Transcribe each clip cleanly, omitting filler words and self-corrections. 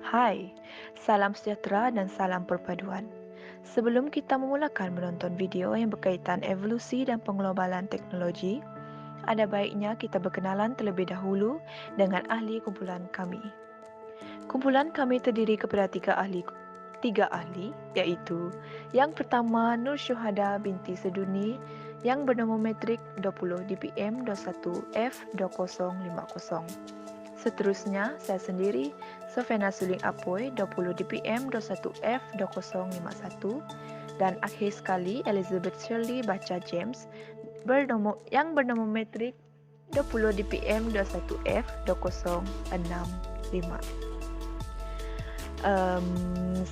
Hai, salam sejahtera dan salam perpaduan. Sebelum kita memulakan menonton video yang berkaitan evolusi dan penglobalan teknologi, ada baiknya kita berkenalan terlebih dahulu dengan ahli kumpulan kami. Kumpulan kami terdiri kepada tiga ahli, iaitu yang pertama Nur Syuhada binti Seduni yang bernama metrik 20 DPM 21 F2050. Seterusnya, saya sendiri, Sofena Suling Apoy, 20 DPM 21 F2051, dan akhir sekali Elizabeth Shirley Baca James yang bernama metrik 20 DPM 21 F2065.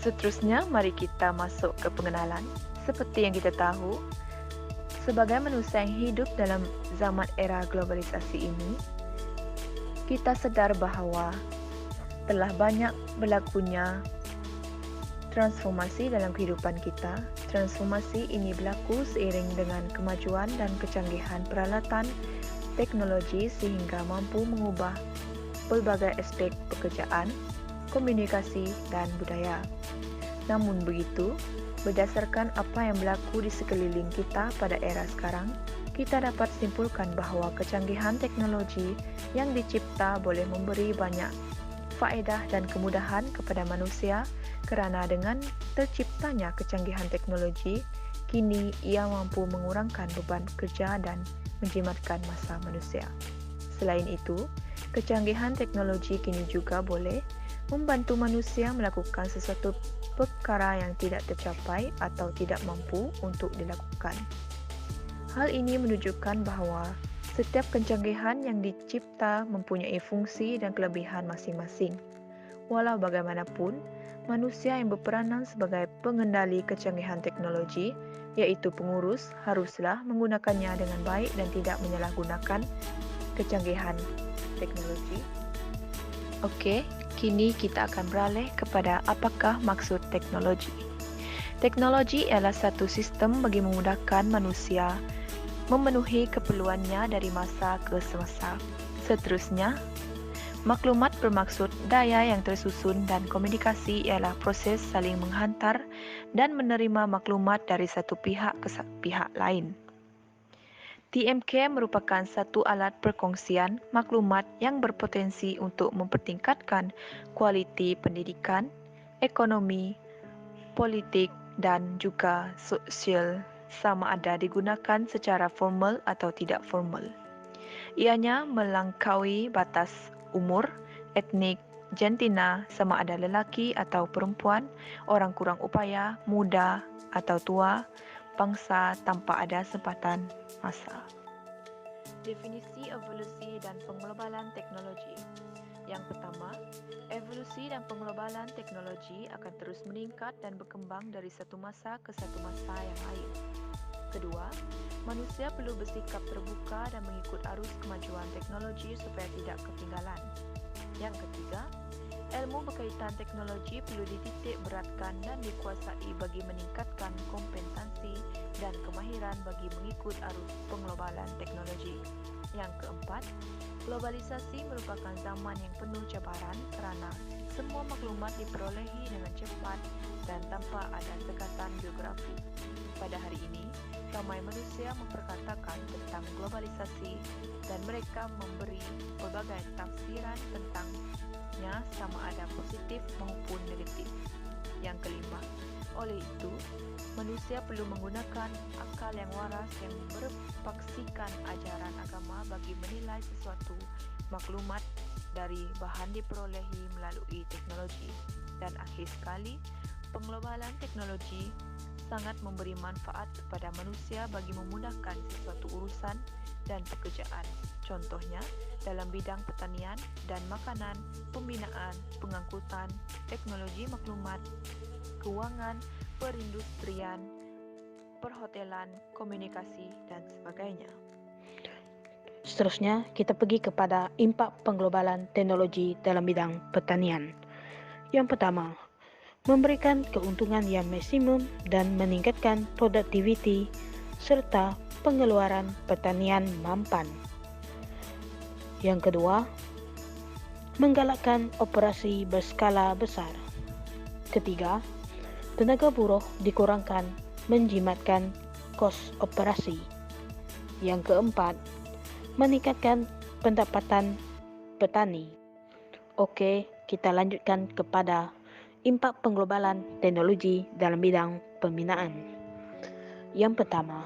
Seterusnya, mari kita masuk ke pengenalan. Seperti yang kita tahu, sebagai manusia yang hidup dalam zaman era globalisasi ini, kita sadar bahawa telah banyak berlakunya transformasi dalam kehidupan kita. Transformasi ini berlaku seiring dengan kemajuan dan kecanggihan peralatan teknologi sehingga mampu mengubah pelbagai aspek pekerjaan, komunikasi dan budaya. Namun begitu, berdasarkan apa yang berlaku di sekeliling kita pada era sekarang, kita dapat simpulkan bahawa kecanggihan teknologi yang dicipta boleh memberi banyak faedah dan kemudahan kepada manusia kerana dengan terciptanya kecanggihan teknologi, kini ia mampu mengurangkan beban kerja dan menjimatkan masa manusia. Selain itu, kecanggihan teknologi kini juga boleh membantu manusia melakukan sesuatu perkara yang tidak tercapai atau tidak mampu untuk dilakukan. Hal ini menunjukkan bahawa setiap kecanggihan yang dicipta mempunyai fungsi dan kelebihan masing-masing. Walau bagaimanapun, manusia yang berperanan sebagai pengendali kecanggihan teknologi, iaitu pengurus, haruslah menggunakannya dengan baik dan tidak menyalahgunakan kecanggihan teknologi. Okey, kini kita akan beralih kepada apakah maksud teknologi. Teknologi ialah satu sistem bagi memudahkan manusia memenuhi keperluannya dari masa ke semasa. Seterusnya, maklumat bermaksud daya yang tersusun dan komunikasi ialah proses saling menghantar dan menerima maklumat dari satu pihak ke pihak lain. TMK merupakan satu alat perkongsian maklumat yang berpotensi untuk mempertingkatkan kualiti pendidikan, ekonomi, politik dan juga sosial sama ada digunakan secara formal atau tidak formal. Ianya melangkaui batas umur, etnik, jantina sama ada lelaki atau perempuan, orang kurang upaya, muda atau tua, bangsa tanpa ada sempatan masa. Definisi evolusi dan penglobalan teknologi. Yang pertama, evolusi dan penglobalan teknologi akan terus meningkat dan berkembang dari satu masa ke satu masa yang lain. Kedua, manusia perlu bersikap terbuka dan mengikut arus kemajuan teknologi supaya tidak ketinggalan. Yang ketiga, ilmu berkaitan teknologi perlu dititik beratkan dan dikuasai bagi meningkatkan kompetensi dan kemahiran bagi mengikut arus penglobalan teknologi. Yang keempat, globalisasi merupakan zaman yang penuh cabaran kerana semua maklumat diperolehi dengan cepat dan tanpa ada sekatan geografi. Pada hari ini, ramai manusia memperkatakan tentang globalisasi dan mereka memberi pelbagai tafsiran tentangnya sama ada positif maupun negatif. Yang kelima, oleh itu, manusia perlu menggunakan akal yang waras yang berpaksikan ajaran agama bagi menilai sesuatu maklumat dari bahan diperolehi melalui teknologi. Dan akhir sekali, penglobalan teknologi sangat memberi manfaat kepada manusia bagi memudahkan sesuatu urusan dan pekerjaan. Contohnya, dalam bidang pertanian dan makanan, pembinaan, pengangkutan, teknologi maklumat, keuangan, perindustrian, perhotelan, komunikasi dan sebagainya. Seterusnya, kita pergi kepada impak penglobalan teknologi dalam bidang pertanian. Yang pertama, memberikan keuntungan yang maksimum dan meningkatkan produktiviti serta pengeluaran pertanian mampan. Yang kedua, menggalakkan operasi berskala besar. Ketiga, tenaga buruh dikurangkan, menjimatkan kos operasi. Yang keempat, meningkatkan pendapatan petani. Oke, kita lanjutkan kepada impak pengglobalan teknologi dalam bidang pembinaan. Yang pertama,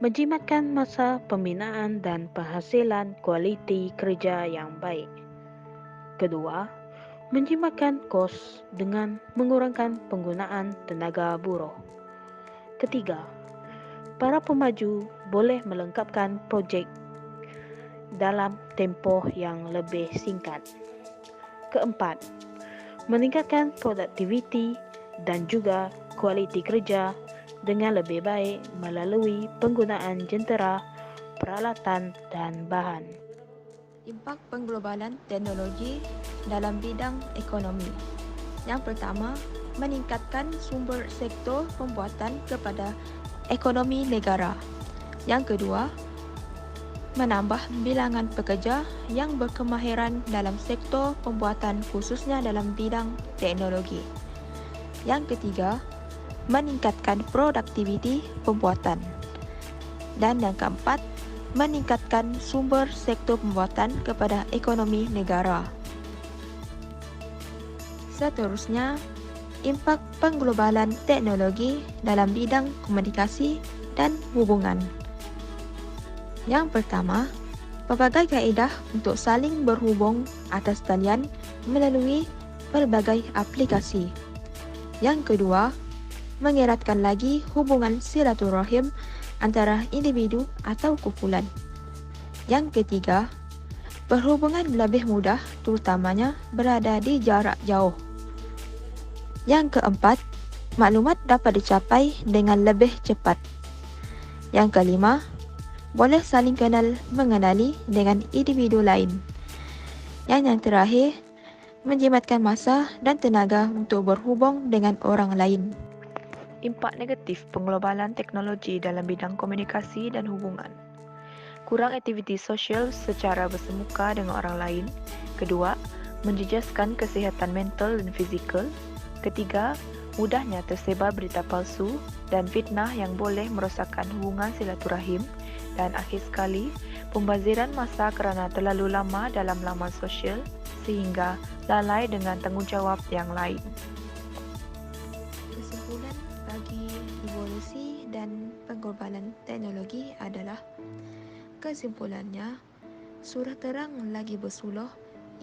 menjimatkan masa pembinaan dan penghasilan kualiti kerja yang baik. Kedua, menjimatkan kos dengan mengurangkan penggunaan tenaga buruh. Ketiga, para pemaju boleh melengkapkan projek dalam tempoh yang lebih singkat. Keempat, meningkatkan produktiviti dan juga kualiti kerja dengan lebih baik melalui penggunaan jentera, peralatan dan bahan. Impak pengglobalan teknologi dalam bidang ekonomi. Yang pertama, meningkatkan sumber sektor pembuatan kepada ekonomi negara. Yang kedua, menambah bilangan pekerja yang berkemahiran dalam sektor pembuatan khususnya dalam bidang teknologi. Yang ketiga, meningkatkan produktiviti pembuatan. Dan yang keempat, meningkatkan sumber sektor pembuatan kepada ekonomi negara. Seterusnya, impak pengglobalan teknologi dalam bidang komunikasi dan hubungan. Yang pertama, pelbagai kaedah untuk saling berhubung atas talian melalui pelbagai aplikasi. Yang kedua, mengeratkan lagi hubungan silaturahim antara individu atau kumpulan. Yang ketiga, berhubungan lebih mudah terutamanya berada di jarak jauh. Yang keempat, maklumat dapat dicapai dengan lebih cepat. Yang kelima, boleh saling kenal mengenali dengan individu lain. Yang terakhir, menjimatkan masa dan tenaga untuk berhubung dengan orang lain. Impak negatif pengglobalan teknologi dalam bidang komunikasi dan hubungan. Kurang aktiviti sosial secara bersemuka dengan orang lain. Kedua, menjejaskan kesihatan mental dan fizikal. Ketiga, mudahnya tersebar berita palsu dan fitnah yang boleh merosakkan hubungan silaturahim. Dan akhir sekali, pembaziran masa kerana terlalu lama dalam laman sosial sehingga lalai dengan tanggungjawab yang lain. Kesimpulan bagi evolusi dan pengglobalan teknologi adalah kesimpulannya, sudah terang lagi bersuluh,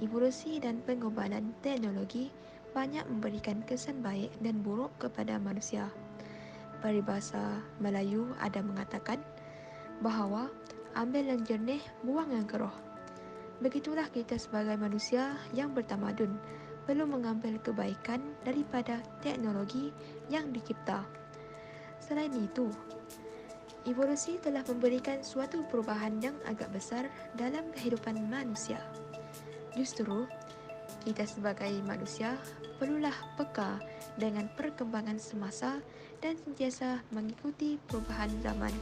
evolusi dan pengglobalan teknologi banyak memberikan kesan baik dan buruk kepada manusia. Peribahasa Melayu ada mengatakan bahawa ambil yang jernih, buang yang keruh. Begitulah kita sebagai manusia yang bertamadun perlu mengambil kebaikan daripada teknologi yang dicipta. Selain itu, evolusi telah memberikan suatu perubahan yang agak besar dalam kehidupan manusia. Justru, kita sebagai manusia perlulah peka dengan perkembangan semasa dan sentiasa mengikuti perubahan zaman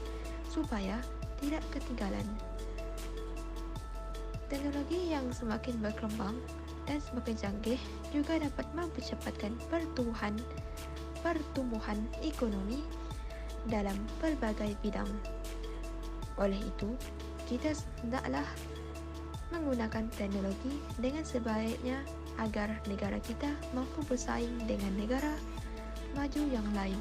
supaya tidak ketinggalan. Teknologi yang semakin berkembang dan semakin canggih juga dapat mempercepatkan pertumbuhan ekonomi dalam pelbagai bidang. Oleh itu, kita hendaklah menggunakan teknologi dengan sebaiknya agar negara kita mampu bersaing dengan negara maju yang lain.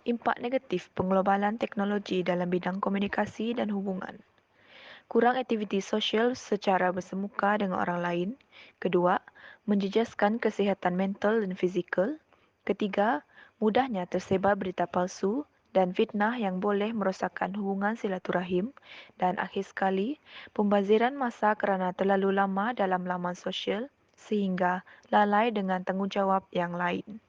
Impak negatif penglobalan teknologi dalam bidang komunikasi dan hubungan. Kurang aktiviti sosial secara bersemuka dengan orang lain. Kedua, menjejaskan kesihatan mental dan fizikal. Ketiga, mudahnya tersebar berita palsu dan fitnah yang boleh merosakkan hubungan silaturahim. Dan akhir sekali, pembaziran masa kerana terlalu lama dalam laman sosial sehingga lalai dengan tanggungjawab yang lain.